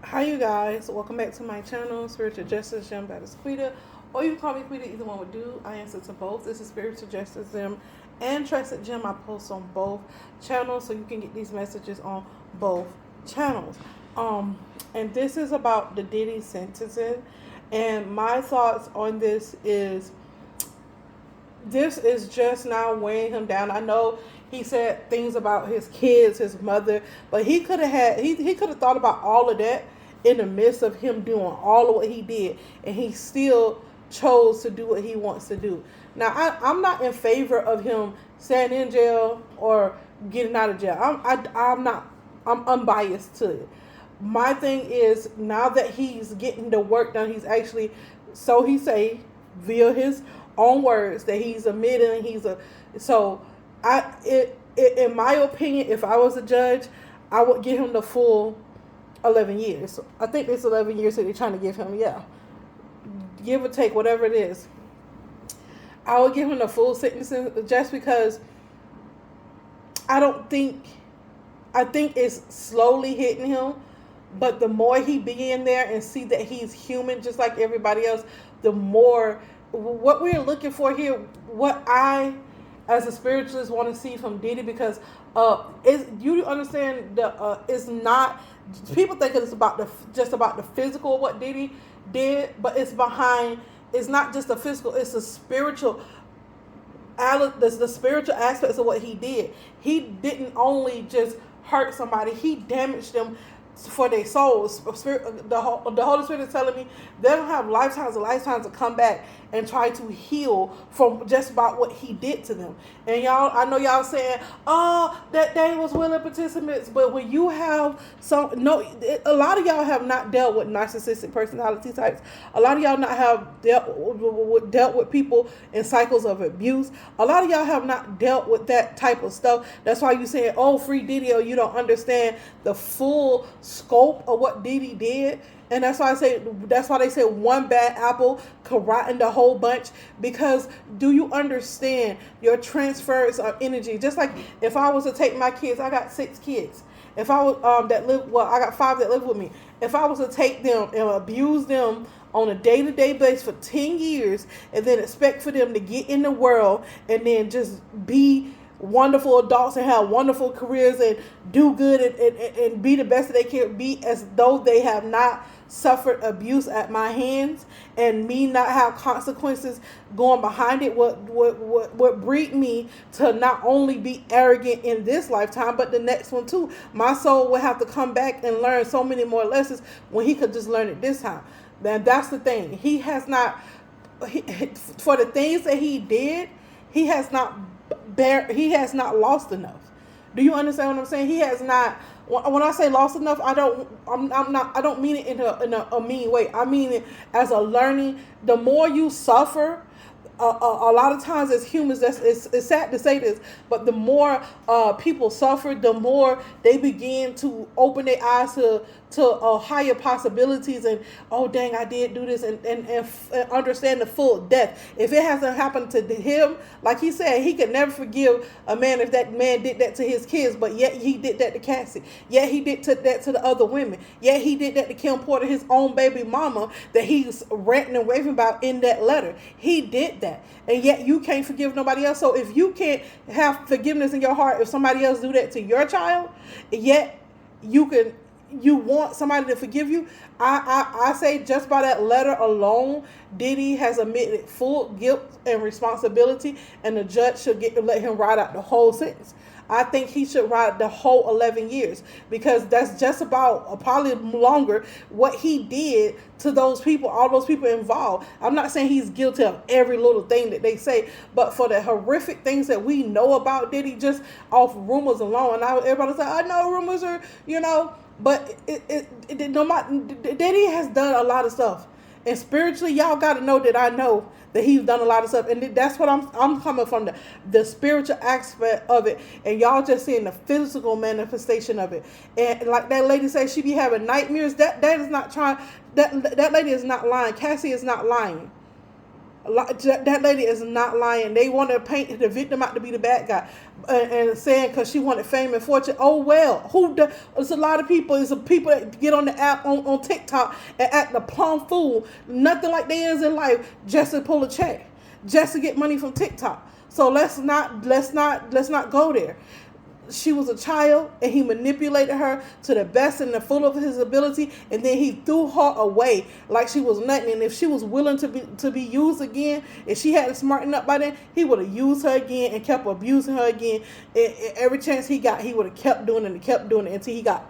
Hi you guys, welcome back to my channel, Spiritual Justice Gym, that is Quita, or you can call me Quita, either one would do. I answer to both. This is Spiritual Justice Gym and Trusted Gym. I post on both channels so you can get these messages on both channels. And this is about the Diddy sentencing, and my thoughts on this is just now weighing him down. I know he said things about his kids, his mother, but he could have he could have thought about all of that in the midst of him doing all of what he did, and he still chose to do what he wants to do. Now, I'm not in favor of him staying in jail or getting out of jail. I'm not. I'm unbiased to it. My thing is, now that he's getting the work done, he's actually, so he say, via his own words, that he's admitting so in my opinion, if I was a judge, I would give him the full 11 years. I think it's 11 years that they're trying to give him. Yeah, give or take whatever it is. I would give him the full sentencing, just because I don't think I think it's slowly hitting him, but the more he be in there and see that he's human just like everybody else, the more what we're looking for here, what I as a spiritualist want to see from Diddy, because is you understand it's not, people think it's about just about the physical of what Diddy did, but it's not just the physical, it's the spiritual, the spiritual aspects of what he did. He didn't only just hurt somebody, he damaged them for their souls. The Holy Spirit is telling me they don't have lifetimes and lifetimes to come back and try to heal from just about what he did to them. And y'all, I know y'all saying, "Oh, that they was willing participants," but when you have a lot of y'all have not dealt with narcissistic personality types. A lot of y'all not have dealt with people in cycles of abuse. A lot of y'all have not dealt with that type of stuff. That's why you saying, "Oh, free Diddy," or you don't understand the full scope of what Diddy did. And that's why they say one bad apple could rotten the whole bunch. Because do you understand your transfers of energy? Just like if I was to take my kids, I got 6 kids. If I was I got 5 that live with me. If I was to take them and abuse them on a day-to-day basis for 10 years, and then expect for them to get in the world and then just be wonderful adults and have wonderful careers and do good and be the best that they can be, as though they have not suffered abuse at my hands, and me not have consequences going behind it, what breed me to not only be arrogant in this lifetime but the next one too. My soul will have to come back and learn so many more lessons when he could just learn it this time. Then that's the thing, he has not for the things that he did, he has not he has not lost enough. Do you understand what I'm saying? He has not. When I say lost enough, I don't mean it in a mean way. I mean it as a learning. The more you suffer, a lot of times as humans, it's sad to say this, but the more people suffer, the more they begin to open their eyes to higher possibilities, and oh dang, I did do this, and understand the full depth. If it hasn't happened to him, like he said, he could never forgive a man if that man did that to his kids, but yet he did that to Cassie, yet he did that to the other women, yet he did that to Kim Porter, his own baby mama that he's ranting and raving about in that letter. He did that, and yet you can't forgive nobody else. So if you can't have forgiveness in your heart if somebody else do that to your child, yet you want somebody to forgive you, I say just by that letter alone, Diddy has admitted full guilt and responsibility, and the judge should let him ride out the whole sentence. I think he should ride the whole 11 years, because that's just about probably longer what he did to those people, all those people involved. I'm not saying he's guilty of every little thing that they say, but for the horrific things that we know about Diddy, just off rumors alone, and everybody's like, I know rumors are, but Diddy has done a lot of stuff. And spiritually, y'all got to know that I know that he's done a lot of stuff, and that's what I'm coming from, the spiritual aspect of it, and y'all just seeing the physical manifestation of it. And like that lady said, she be having nightmares. That is not trying. That lady is not lying. Cassie is not lying. That lady is not lying. They want to paint the victim out to be the bad guy, and saying because she wanted fame and fortune. Oh well, It's a lot of people. It's a people that get on the app on TikTok and act the plum fool. Nothing like they is in life just to pull a check, just to get money from TikTok. So let's not go there. She was a child, and he manipulated her to the best and the full of his ability, and then he threw her away like she was nothing. And if she was willing to be used again, if she hadn't smartened up by then, he would have used her again and kept abusing her again. And every chance he got, he would have kept doing it and kept doing it until he got